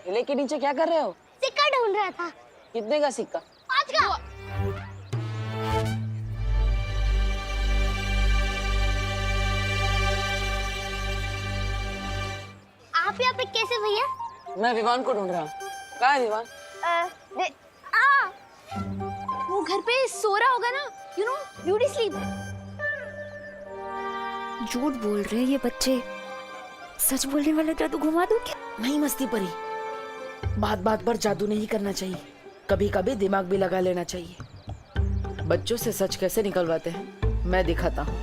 ठेले के नीचे क्या कर रहे हो? सिक्का ढूंढ रहा था। कितने का सिक्का? 5 का। आप यहाँ पे कैसे भैया? मैं विवान को ढूंढ रहा हूँ। कहाँ है विवान? वो घर पे सो रहा होगा ना, यू नो, ब्यूटी स्लीप। झूठ बोल रहे हैं ये बच्चे। सच बोलने वाले जादू घुमा दूं क्या? नहीं मस्ती परी, बात बात पर जादू नहीं करना चाहिए, कभी कभी दिमाग भी लगा लेना चाहिए। बच्चों से सच कैसे निकलवाते हैं मैं दिखाता हूँ।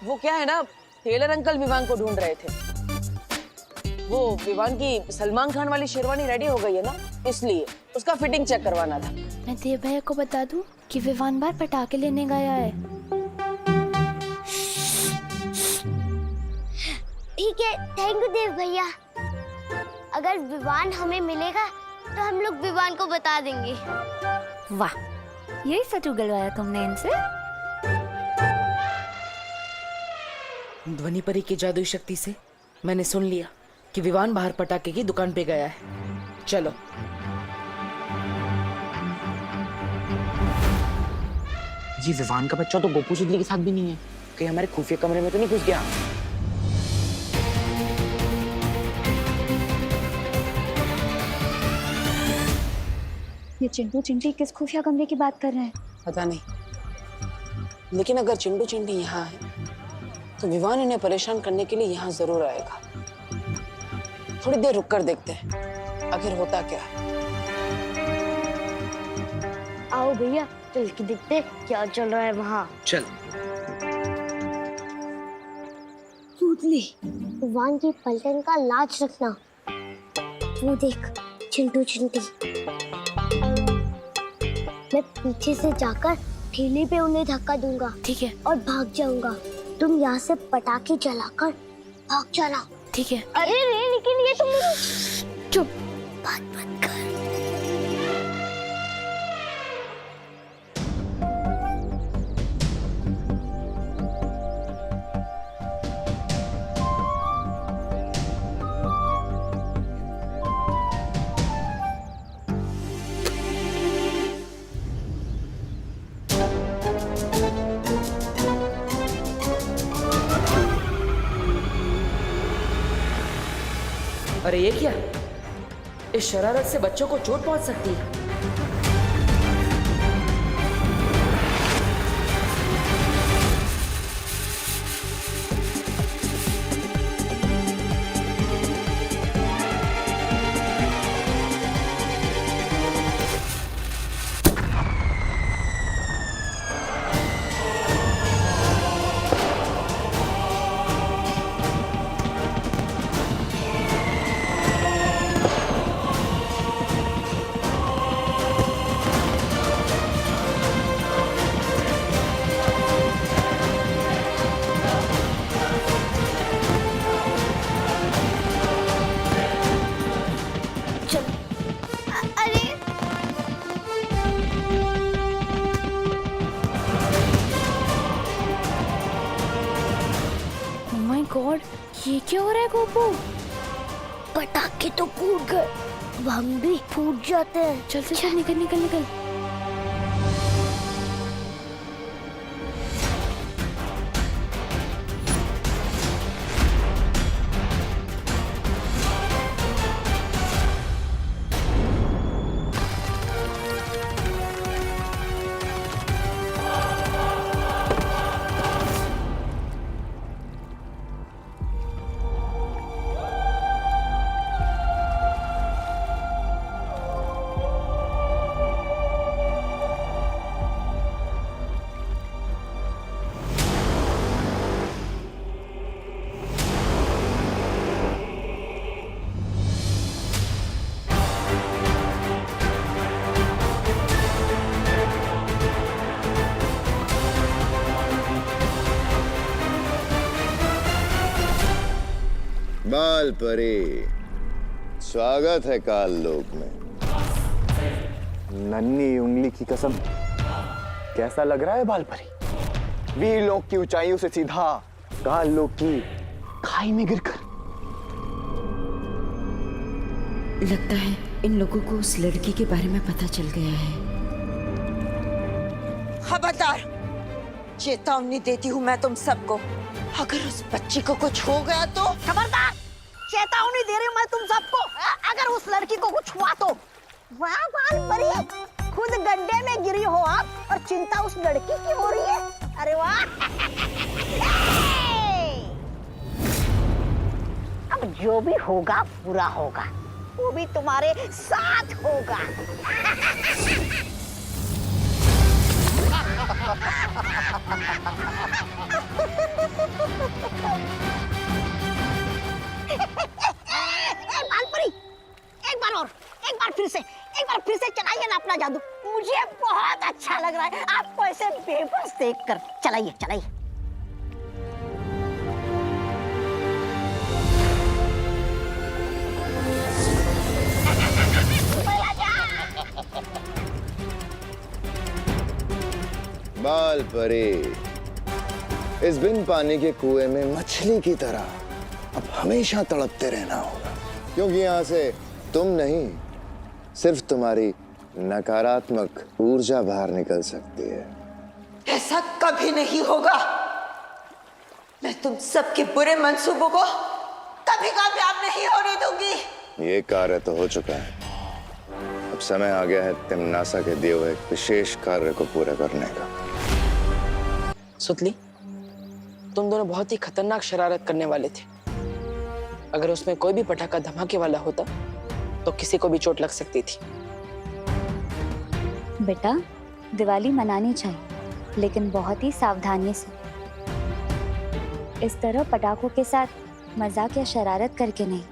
वो क्या है ना, टेलर अंकल विवान को ढूंढ रहे थे। वो विवान की सलमान खान वाली शेरवानी रेडी हो गई है ना, इसलिए उसका फिटिंग चेक करवाना था। मैं देव भैया को बता दूं कि विवान बार पटाखे लेने गया है। ठीक है, थैंक यू देव भैया। अगर विवान हमें मिलेगा तो हम लोग विवान को बता देंगे। वाह, यही सच उगलवाया तुमने इनसे? ध्वनि परी की जादुई शक्ति से मैंने सुन लिया कि विवान बाहर पटाखे की दुकान पे गया है। चलो। जी विवान का बच्चा तो गोपू सुदली के साथ भी नहीं है, कहीं हमारे खुफिया कमरे में तो नहीं घुस गया? ये चिंटू चिंटी किस खुफिया कमरे की बात कर रहे हैं? पता नहीं, लेकिन अगर चिंटू चिंटी यहाँ है तो विवान इन्हें परेशान करने के लिए यहाँ जरूर आएगा। थोड़ी देर रुक कर देखते हैं आखिर होता क्या है। आओ भैया, चल के देखते क्या चल रहा है वहाँ। चल। सुदली, विवान की पलटन का लाज रखना। वो देख, चिंटू चिंटी। मैं पीछे से जाकर ठेले पे उन्हें धक्का दूंगा। ठीक है। और भाग जाऊंगा। तुम यहाँ से पटाखे जलाकर भाग जाना। ठीक है। अरे रे, लेकिन ये तुम चुप, बात मत कर। अरे ये क्या, इस शरारत से बच्चों को चोट पहुंच सकती है। गॉड, ये क्या हो रहा है गोपू? पटाखे तो फूट गए, अब हम भी फूट जाते हैं। चल चल चल, निकल निकल निकल। बाल परी, स्वागत है काल लोक में। नन्ही उंगली की कसम, कैसा लग रहा है बाल परी? वीर लोक की ऊंचाइयों से सीधा काल लोक की खाई में गिरकर। लगता है इन लोगों को उस लड़की के बारे में पता चल गया है। खबरदार, चेतावनी देती हूँ मैं तुम सबको, अगर उस बच्ची को कुछ हो गया तो। खबरदार, चेतावनी दे रही हूँ मैं तुम सबको, अगर उस लड़की को कुछ हुआ तो। वाह बाल परी, खुद गड्ढे में गिरी हो आप और चिंता उस लड़की की हो रही है। अरे वाह। अब जो भी होगा बुरा होगा, वो भी तुम्हारे साथ होगा। बालपरी, एक बार फिर से चलाइए ना अपना जादू। मुझे बहुत अच्छा लग रहा है आपको ऐसे बेबस देखकर। चलाइए चलाइए। बाल परी, इस बिन पानी के कुएं में मछली की तरह अब हमेशा तड़पते रहना होगा, क्योंकि यहाँ से तुम नहीं, सिर्फ तुम्हारी नकारात्मक ऊर्जा बाहर निकल सकती है। ऐसा कभी नहीं होगा। मैं तुम सबके बुरे मंसूबों को कभी कामयाब नहीं होने दूंगी। ये कार्य तो हो चुका है, अब समय आ गया है तिम्नासा के दिए हुए एक विशेष कार्य को पूरा करने का। सुतली, तुम दोनों बहुत ही खतरनाक शरारत करने वाले थे। अगर उसमें कोई भी पटाखा धमाके वाला होता तो किसी को भी चोट लग सकती थी। बेटा, दिवाली मनानी चाहिए, लेकिन बहुत ही सावधानी से। इस तरह पटाखों के साथ मजाक या शरारत करके नहीं।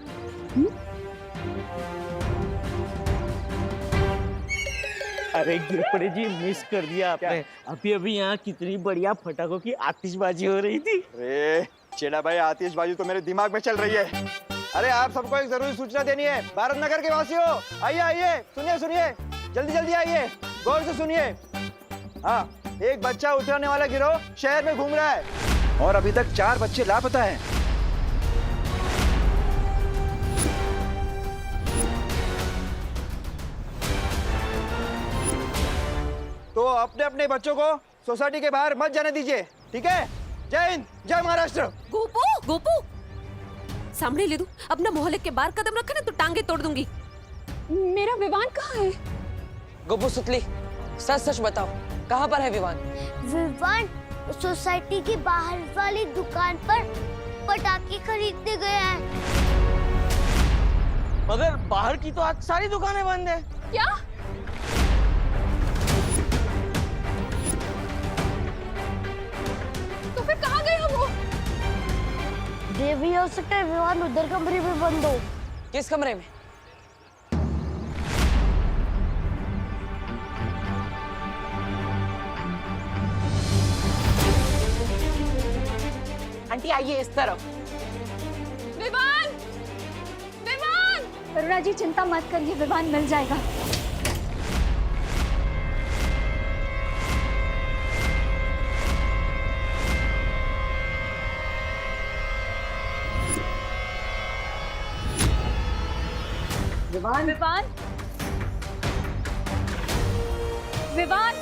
अरे गिरपड़े जी, मिस कर दिया आपने। अभी अभी यहाँ कितनी बढ़िया पटाखों की आतिशबाजी हो रही थी। अरे चेला भाई, आतिशबाजी तो मेरे दिमाग में चल रही है। अरे आप सबको एक जरूरी सूचना देनी है। भारत नगर के वासियों, आइए आइए, सुनिए सुनिए, जल्दी जल्दी आइए, गौर से सुनिए। हाँ, एक बच्चा उतरने वाला गिरोह शहर में घूम रहा है और अभी तक 4 बच्चे लापता हैं। तो अपने अपने बच्चों को सोसाइटी के बाहर मत जाने दीजिए, ठीक है? जय हिंद, जय महाराष्ट्र। गोपू, गोपू, सामने ले दूं? अपना मोहल्ले के बाहर कदम रखा ना तो टांगे तोड़ दूंगी। मेरा विवान कहाँ है? गोपू, सुतली, सच सच बताओ, कहाँ पर है विवान? विवान सोसाइटी की बाहर वाली दुकान पर पटाखे खरीदने गया है। मगर बाहर की तो आज सारी दुकानें बंद है। क्या? तो फिर कहाँ गया वो? ये भी हो सकता है विवान उधर कमरे में बंद हो। किस कमरे में? आंटी आइए इस तरफ। विवान! विवान! करुणा जी, चिंता मत करिए, विवान मिल जाएगा। विवान, विवान! विवान!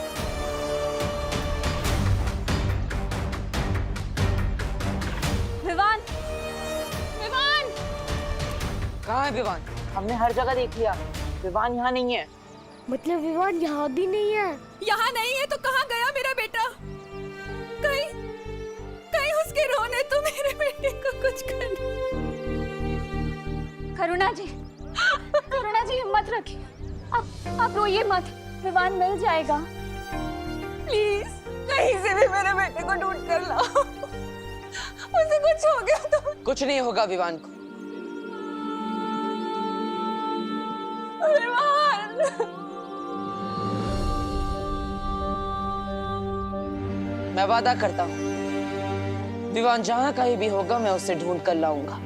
विवान! विवान! कहाँ है विवान? हमने हर जगह देख लिया, विवान यहाँ नहीं है। मतलब विवान यहाँ भी नहीं है? यहाँ नहीं है तो कहाँ गया मेरा बेटा? कहीं कहीं उसके रोने तो मेरे बेटे को कुछ कर। करुणा जी, हिम्मत रखिए, आप रोइए मत, विवान मिल जाएगा। प्लीज कहीं से भी मेरे बेटे को ढूंढ कर लाओ। उसे कुछ हो गया तो। कुछ नहीं होगा विवान को। विवान! मैं वादा करता हूँ, विवान जहाँ कहीं भी होगा मैं उसे ढूंढ कर लाऊंगा।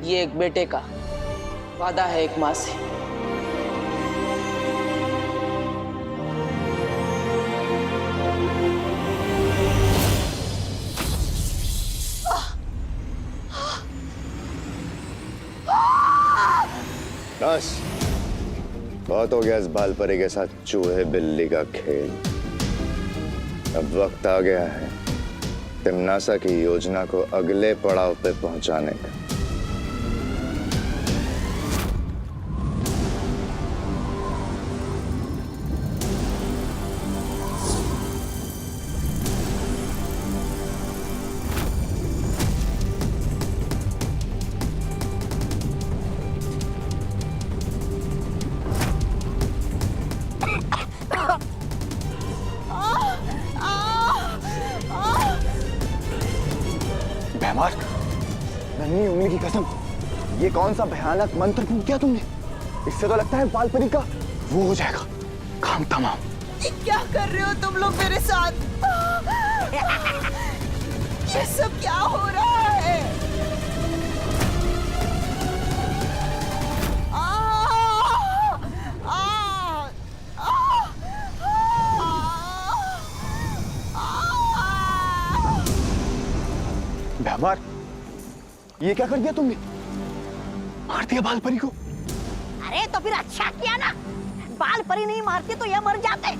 ये एक बेटे का वादा है एक माँ से। बहुत हो गया इस बाल परी के साथ चूहे बिल्ली का खेल। अब वक्त आ गया है तिम्नासा की योजना को अगले पड़ाव पे पहुंचाने का। भैमार, नन्ही उंगली की कसम, ये कौन सा भयानक मंत्र फूंक दिया तुमने? इससे तो लगता है बाल परी का वो हो जाएगा काम तमाम। क्या कर रहे हो तुम लोग मेरे साथ? ये सब क्या हो रहा है? भैमार, ये क्या कर दिया तुमने? मार दिया बाल परी को? अरे तो फिर अच्छा किया ना, बाल परी नहीं मारती तो ये मर जाते।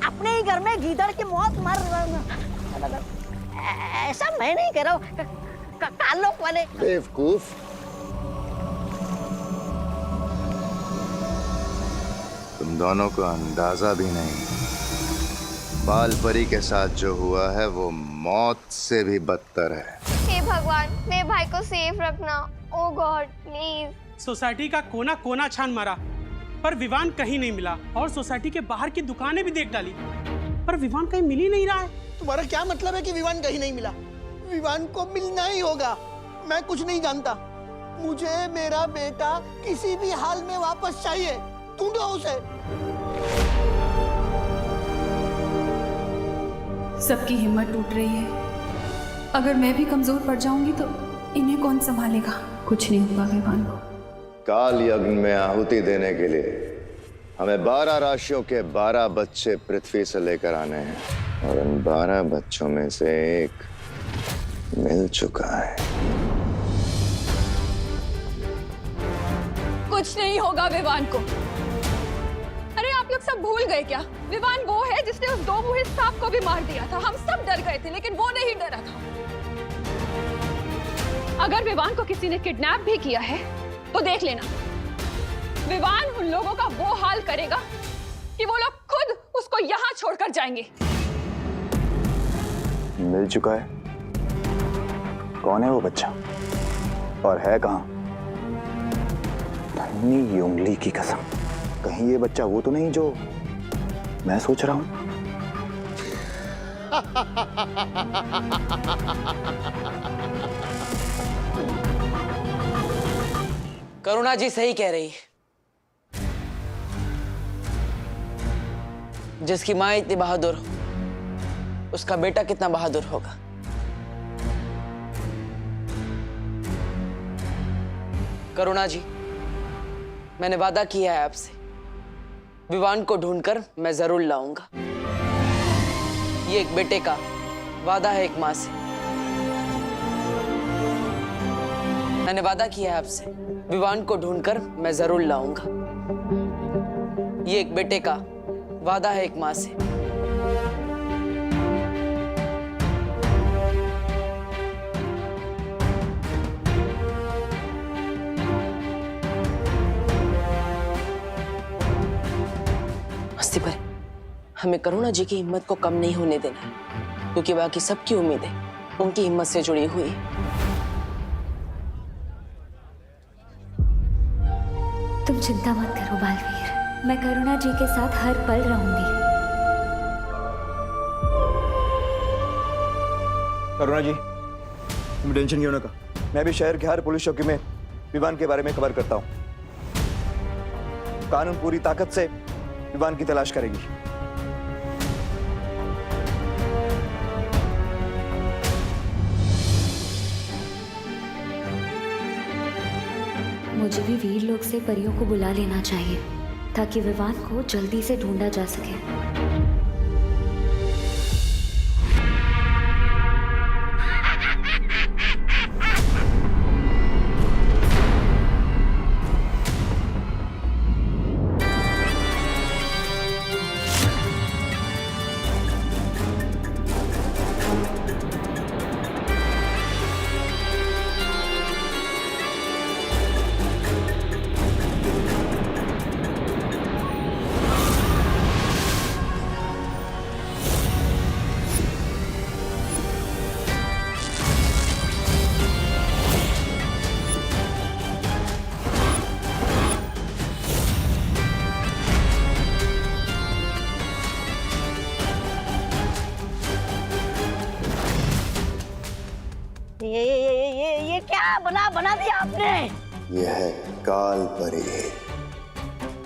अपने ही घर में गीदड़ की मौत मर, ऐसा मैं नहीं कह रहा हूँ, कालों वाले। बेवकूफ, तुम दोनों को अंदाजा भी नहीं, बाल परी के साथ जो हुआ है वो मौत से भी बदतर है। हे भगवान, मेरे भाई को सेफ रखना। ओ गॉड प्लीज। सोसाइटी का कोना कोना छान मारा पर विवान कहीं नहीं मिला, और सोसाइटी के बाहर की दुकानें भी देख डाली पर विवान कहीं मिल ही नहीं रहा है। तुम्हारा क्या मतलब है कि विवान कहीं नहीं मिला? विवान को मिलना ही होगा। मैं कुछ नहीं जानता, मुझे मेरा बेटा किसी भी हाल में वापस चाहिए। ढूंढो उसे। सबकी हिम्मत टूट रही है। अगर मैं भी कमजोर पड़ जाऊंगी तो इन्हें कौन संभालेगा? कुछ नहीं होगा विवान को। काल यज्ञ में आहुति देने के लिए हमें 12 राशियों के 12 बच्चे पृथ्वी से लेकर आने हैं, और उन 12 बच्चों में से एक मिल चुका है। कुछ नहीं होगा विवान को। अरे आप लोग सब भूल गए क्या? विवान वो है जिसने उस 2 मुहित सांप को भी मार दिया था। हम सब डर गए थे लेकिन वो नहीं डरा था। अगर विवान को किसी ने किडनैप भी किया है तो देख लेना, विवान उन लोगों का वो हाल करेगा कि वो लोग खुद उसको यहाँ छोड़कर जाएंगे। मिल चुका है? कौन है वो बच्चा और है कहाँ? नन्ही उंगली की कसम, कहीं ये बच्चा वो तो नहीं जो मैं सोच रहा हूं? करुणा जी सही कह रही है। जिसकी माँ इतनी बहादुर हो, उसका बेटा कितना बहादुर होगा। करुणा जी, मैंने वादा किया है आपसे, विवान को ढूंढकर मैं जरूर लाऊंगा। ये एक बेटे का वादा है एक माँ से। मैंने वादा किया है आपसे, विवान को ढूंढकर मैं जरूर लाऊंगा। ये एक बेटे का वादा है एक माँ से। मस्ती पर हमें करुणा जी की हिम्मत को कम नहीं होने देना है, क्योंकि बाकी सबकी उम्मीदें उनकी हिम्मत से जुड़ी हुई है। तुम चिंता मत करो बालवीर, मैं करुणा जी के साथ हर पल रहूंगी। करुणा जी, तुम टेंशन क्यों ना का, मैं भी शहर के हर पुलिस चौकी में विवान के बारे में खबर करता हूँ। कानून पूरी ताकत से विवान की तलाश करेगी। मुझे भी वीर लोग से परियों को बुला लेना चाहिए ताकि विवान को जल्दी से ढूंढा जा सके। बना बना दिया आपने। यह है काल परी,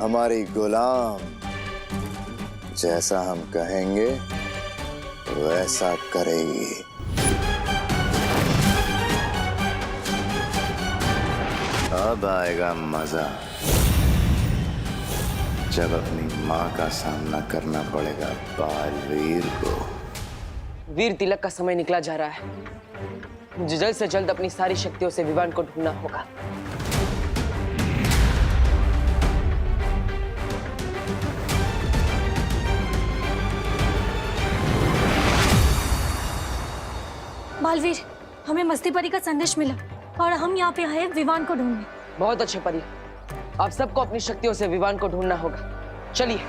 हमारी गुलाम। जैसा हम कहेंगे वैसा करेगी। अब आएगा मजा, जब अपनी माँ का सामना करना पड़ेगा बालवीर को। वीर तिलक का समय निकला जा रहा है। मुझे जल्द से जल्द अपनी सारी शक्तियों से विवान को ढूंढना होगा। बालवीर, हमें मस्ती परी का संदेश मिला और हम यहाँ पे आए विवान को ढूंढने। बहुत अच्छे परी, आप सबको अपनी शक्तियों से विवान को ढूंढना होगा। चलिए।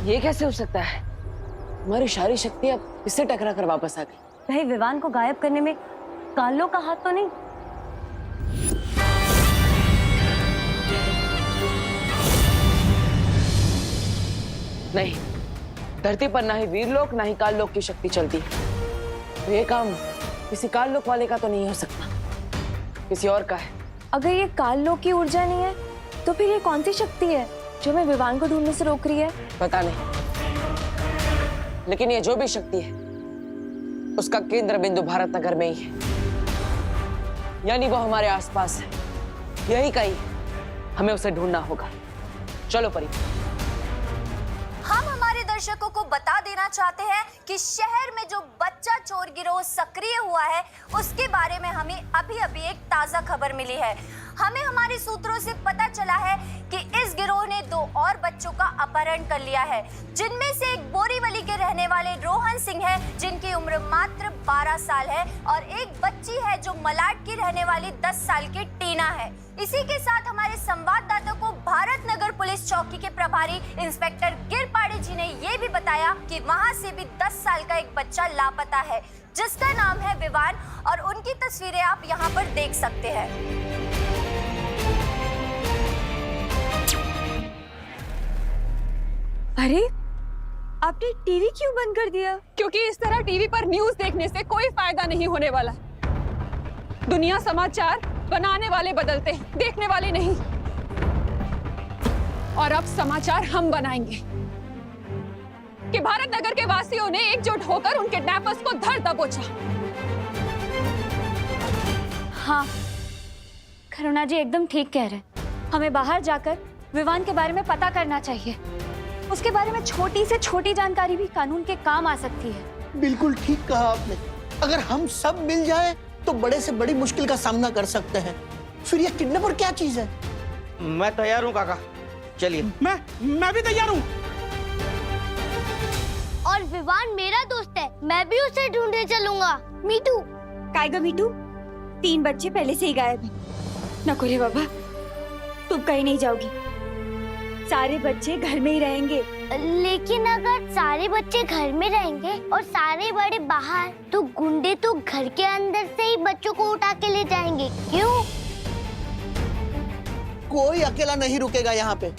ये कैसे हो सकता है? हमारी सारी शक्ति अब इससे टकरा कर वापस आ गई। कहीं विवान को गायब करने में कालो का हाथ तो नहीं? नहीं, धरती पर ना ही वीरलोक ना ही काललोक की शक्ति चलती है। तो ये काम किसी काललोक वाले का तो नहीं हो सकता, किसी और का है। अगर ये काललोक की ऊर्जा नहीं है तो फिर ये कौन सी शक्ति है जो हमें विवान को ढूंढने से रोक रही है? पता नहीं, लेकिन ये जो भी शक्ति है उसका केंद्र बिंदु भारत नगर में ही है, यानी वो हमारे आसपास है। यही कहीं हमें उसे ढूंढना होगा। चलो परी। हम हमारे दर्शकों को बता देना चाहते हैं कि शहर में जो बच्चा चोर गिरोह सक्रिय हुआ है उसके बारे में हमें अभी अभी एक ताजा खबर मिली है। हमें हमारे सूत्रों से पता चला है कि इस गिरोह ने 2 और बच्चों का अपहरण कर लिया है, जिनमें से एक बोरीवली के रहने वाले रोहन सिंह है जिनकी उम्र मात्र 12 साल है, और एक बच्ची है जो मलाड की रहने वाली 10 साल की टीना है। इसी के साथ हमारे संवाददाता को भारत नगर पुलिस चौकी के प्रभारी इंस्पेक्टर गिरपाड़ी जी ने ये भी बताया कि वहां से भी 10 साल का एक बच्चा लापता है जिसका नाम है विवान, और उनकी तस्वीरें आप यहाँ पर देख सकते हैं। अरे, आपने टीवी क्यों बंद कर दिया? क्योंकि इस तरह टीवी पर न्यूज़ देखने से कोई फायदा नहीं होने वाला। दुनिया समाचार बनाने वाले बदलते हैं, देखने वाले नहीं। और अब समाचार हम बनाएंगे कि भारत नगर के वासियों ने एकजुट होकर उन किडनैपर्स को धर दबोचा। हाँ, करुणा जी एकदम ठीक कह रहे हैं। हमें बाहर जाकर विवान के बारे में पता करना चाहिए। उसके बारे में छोटी से छोटी जानकारी भी कानून के काम आ सकती है। बिल्कुल ठीक कहा आपने। अगर हम सब मिल जाएं तो बड़े से बड़ी मुश्किल का सामना कर सकते हैं। फिर ये किडनैपर क्या चीज है? मैं तैयार हूँ काका, चलिए। मैं भी तैयार हूँ। और विवान मेरा दोस्त है, मैं भी उसे ढूंढने चलूंगा। मीठू। कायगा मीठू, 3 बच्चे पहले से ही गायब हैं। नको रे बाबा, तुम कहीं नहीं जाओगी। सारे बच्चे घर में ही रहेंगे। लेकिन अगर सारे बच्चे घर में रहेंगे और सारे बड़े बाहर, तो गुंडे तो घर के अंदर से ही बच्चों को उठा के ले जाएंगे। क्यों? कोई अकेला नहीं रुकेगा यहाँ पे।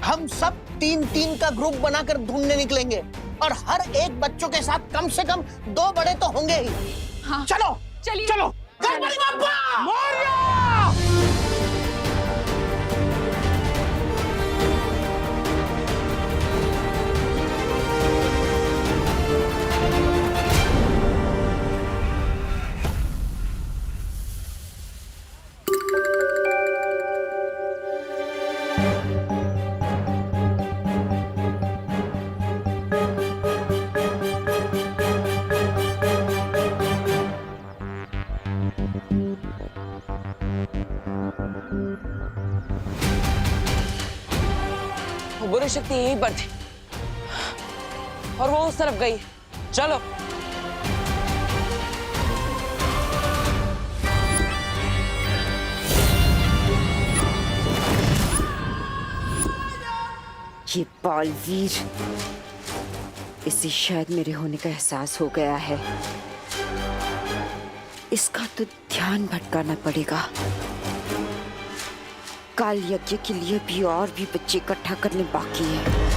हम सब 3-3 का ग्रुप बनाकर ढूंढने निकलेंगे, और हर एक बच्चों के साथ कम से कम 2 बड़े तो होंगे ही। हाँ। चलो चलिए। चलो। गणपति बप्पा मोरया! वो बुरी शक्ति यहीं पर थी और वो उस तरफ गई। चलो। ये बालवीर, इसे शायद मेरे होने का एहसास हो गया है। इसका तो ध्यान भटकाना पड़ेगा। काल यज्ञ के लिए भी और भी बच्चे इकट्ठा करने बाकी है।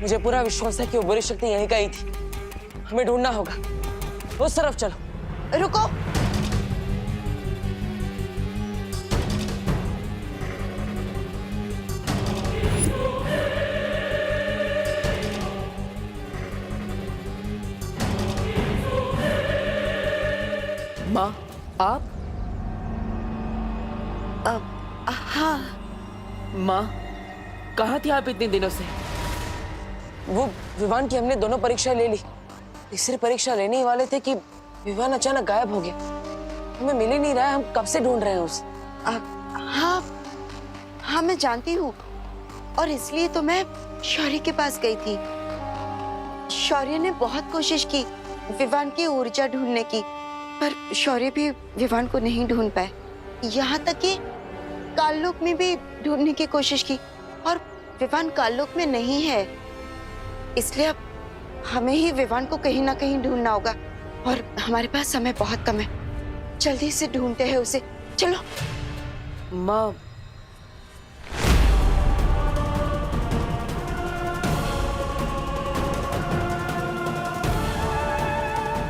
मुझे पूरा विश्वास है कि वो बुरी शक्ति यहीं गई थी। हमें ढूंढना होगा। उस तरफ चलो। रुको। माँ, आप? हाँ। माँ, कहाँ थी आप इतने दिनों से? वो विवान की हमने दोनों परीक्षाएं ले ली। तीसरी परीक्षा लेने ही वाले थे कि विवान अचानक गायब हो गया। हमें मिल ही नहीं रहा है। हम कब से ढूंढ रहे हैं उसे। हाँ हाँ, मैं जानती हूँ, और इसलिए तो मैं शौर्य के पास गई थी। शौर्य ने बहुत कोशिश की विवान की ऊर्जा ढूंढने की, पर शौर्य भी विवान को नहीं ढूंढ पाए। यहाँ तक कि काललोक में भी ढूंढने की कोशिश की, और विवान काललोक में नहीं है। इसलिए अब हमें ही विवान को कहीं ना कहीं ढूंढना होगा, और हमारे पास समय बहुत कम है। जल्दी से ढूंढते हैं उसे। चलो। माँ,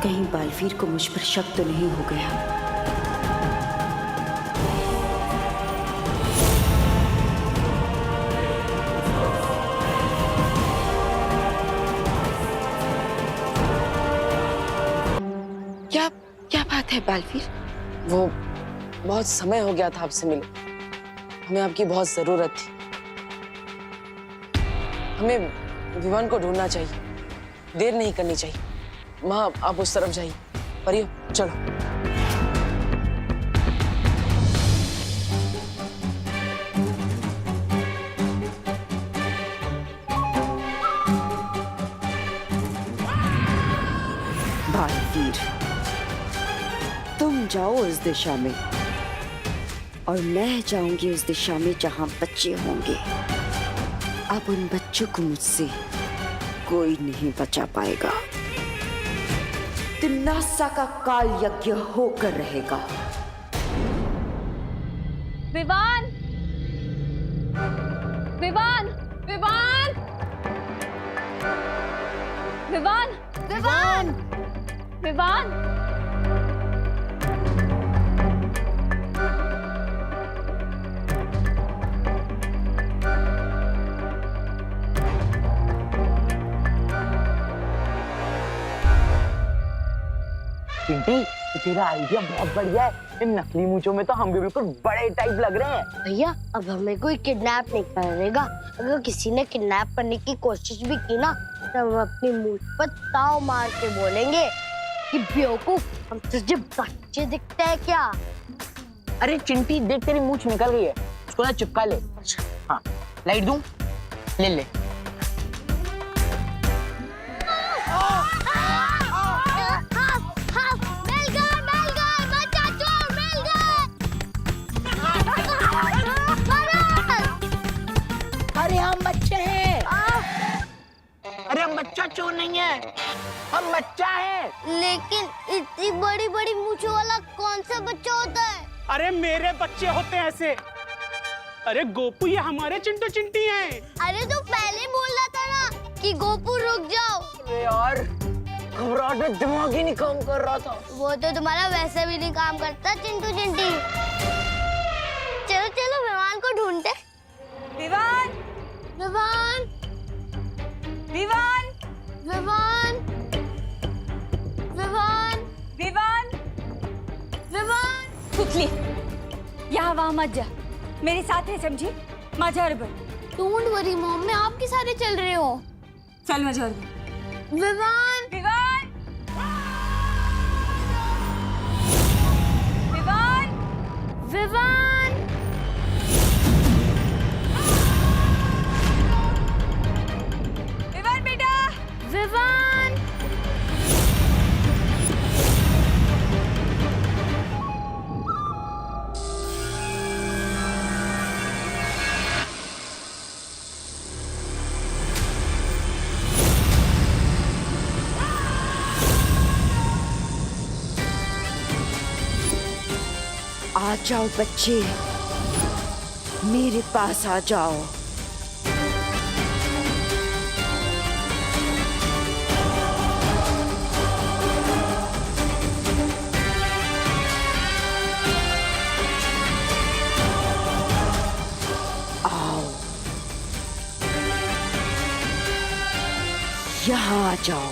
कहीं बालवीर को मुझ पर शक तो नहीं हो गया। क्या बात है बालवीर? वो बहुत समय हो गया था आपसे मिले। हमें आपकी बहुत जरूरत थी। हमें विवान को ढूंढना चाहिए। देर नहीं करनी चाहिए। माँ, आप उस तरफ जाइए। परियो, चलो। बालवीर, तुम जाओ उस दिशा में, और मैं जाऊंगी उस दिशा में जहां बच्चे होंगे। अब उन बच्चों को मुझसे कोई नहीं बचा पाएगा। तिम्नासा का काल यज्ञ होकर रहेगा। विवान! विवान! विवान! विवान! विवान! विवान! चिंटी, तेरा आइडिया बहुत बढ़िया है। इन नकली मूंछों में तो हम भी बिल्कुल बड़े टाइप लग रहे हैं। भैया, अब हमें कोई किडनैप नहीं करेगा। अगर किसी ने किडनैप करने की कोशिश भी की ना, तो हम अपनी मूंछ पर ताव मार के बोलेंगे कि बेवकूफ, हम तुझे बच्चे दिखते हैं क्या? अरे चिंटी, देख तेरी मूंछ निकल गई है। उसको ना चिपका ले। हाँ, लाइट दूं? ले ले। अरे हम बच्चे हैं। अरे हम बच्चा चोर नहीं है, हम बच्चा है। लेकिन इतनी बड़ी बड़ी मूंछों वाला कौन सा बच्चा होता है? अरे मेरे बच्चे होते हैं ऐसे। अरे गोपू, ये हमारे चिंटू चिंटी हैं। अरे तो पहले बोल रहा था ना कि गोपू रुक जाओ। अरे यार, घबराहट में दिमाग ही नहीं काम कर रहा था। वो तो तुम्हारा वैसे भी नहीं काम करता चिंटू चिंटी। चलो चलो विवान को ढूंढते। विवान! विवान! विवान! विवान! विवान! विवान! सुतली, यहाँ वहाँ मत जा, मेरे साथ है, समझी? माझ्यावर बन. डोंट वरी मॉम, मैं आपके सारे चल रहे हो. चल माझ्यावर बन. विवान, विवान, विवान, विवान, विवान बेटा, विवान. आ जाओ बच्चे, मेरे पास आ जाओ. आओ, यहाँ आ जाओ.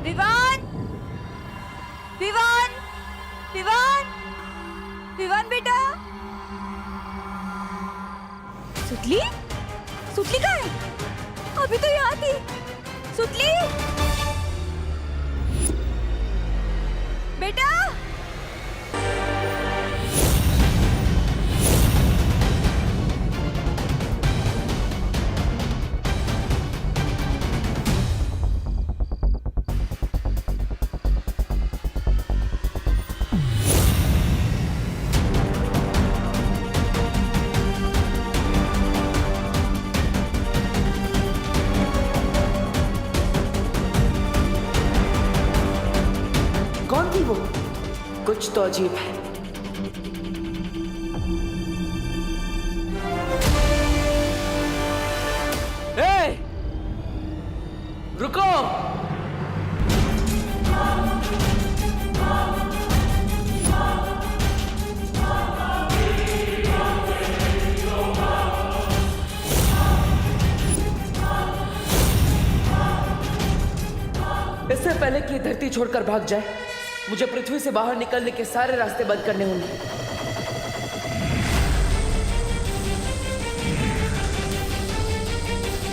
विवान, विवान, विवान, विवान बेटा. सुतली, सुतली कहाँ है? अभी तो यहाँ थी. सुतली, बेटा. कौन थी वो? कुछ तो अजीब है. ए! रुको! इससे पहले कि ये धरती छोड़कर भाग जाए, मुझे पृथ्वी से बाहर निकलने के सारे रास्ते बंद करने होंगे.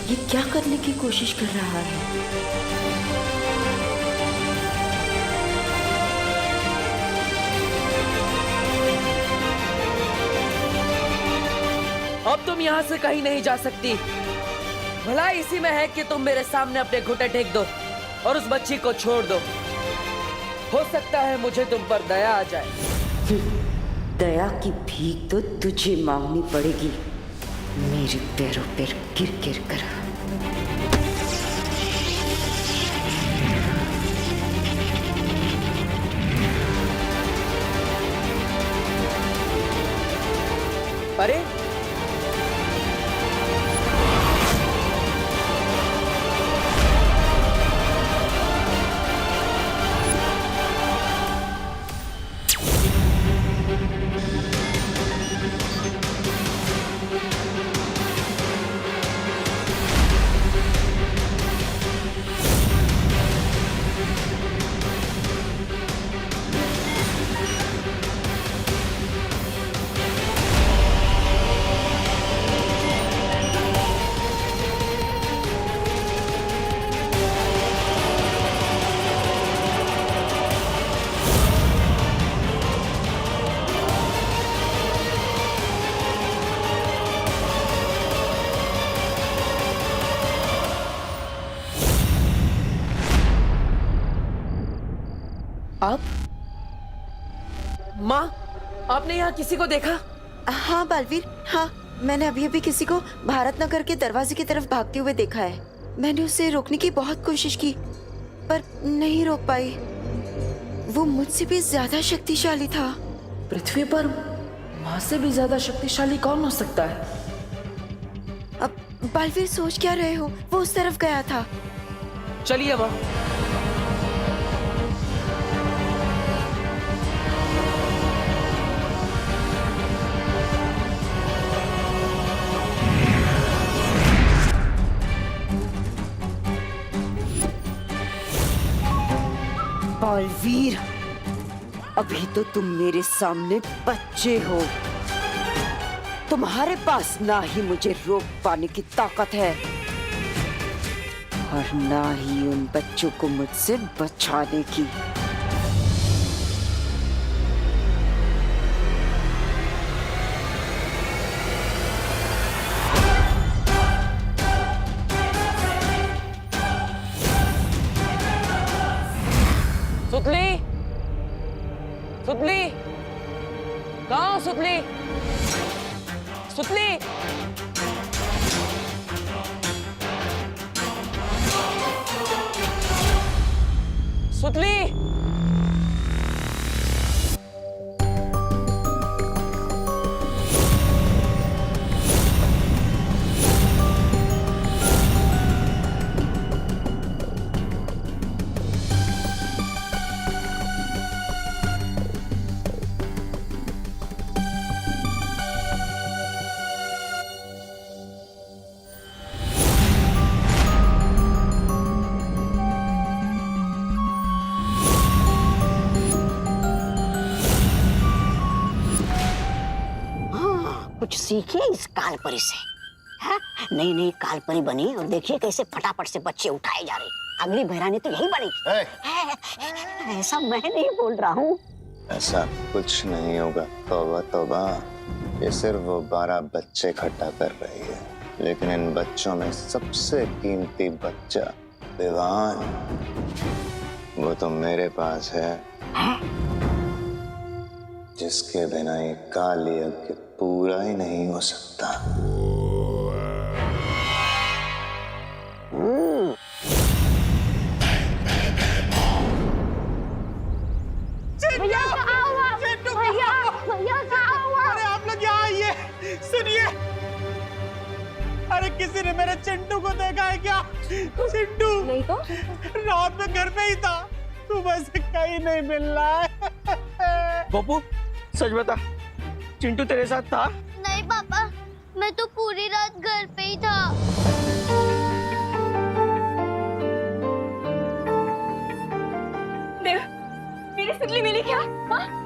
ये क्या करने की कोशिश कर रहा है? अब तुम यहाँ से कहीं नहीं जा सकती. भलाई इसी में है कि तुम मेरे सामने अपने घुटने टेक दो और उस बच्ची को छोड़ दो. हो सकता है मुझे तुम पर दया आ जाए. दया की भीख तो तुझे मांगनी पड़ेगी, मेरे पैरों पर गिर गिर कर. अरे आप? माँ, आपने यहाँ किसी को देखा? हाँ बालवीर, हाँ, मैंने अभी अभी किसी को भारत नगर के दरवाजे की तरफ भागते हुए देखा है. मैंने उसे रोकने की बहुत कोशिश की, पर नहीं रोक पाई. वो मुझसे भी ज्यादा शक्तिशाली था. पृथ्वी पर माँ से भी ज्यादा शक्तिशाली कौन हो सकता है? अब बालवीर सोच क्या रहे हो? वो उस तरफ गया था. चलिए माँ. बालवीर, अभी तो तुम मेरे सामने बच्चे हो। तुम्हारे पास ना ही मुझे रोक पाने की ताकत है और ना ही उन बच्चों को मुझसे बचाने की। सुतली, सुतली, कहाँ हो सुतली? सुतली, सुतली, कुछ सीखिए इस कालपरी से। हाँ? नई नई कालपरी बनी और देखिए कैसे फटाफट से बच्चे उठाए जा रहे। अगली भैरानी तो यही बनेगी। ऐसा मैं नहीं बोल रहा हूँ। ऐसा कुछ नहीं होगा। तौबा तौबा, ये सिर्फ वो 12 बच्चे इकट्ठा कर रही है, लेकिन इन बच्चों में सबसे कीमती बच्चा विवान, वो तो मेरे पास है, जिसके बिना ये काल यज्ञ पूरा ही नहीं हो सकता। अरे आप लोग यहाँ आइए, सुनिए। अरे किसी ने मेरे चिंटू को देखा है क्या? चिंटू नहीं तो रात में घर में ही था, सुबह से कहीं नहीं मिल रहा है। पप्पू सच बता, चिंटू तेरे साथ था? नहीं पापा, मैं तो पूरी रात घर पे ही था। देव, मेरी सुतली मिली क्या? हाँ?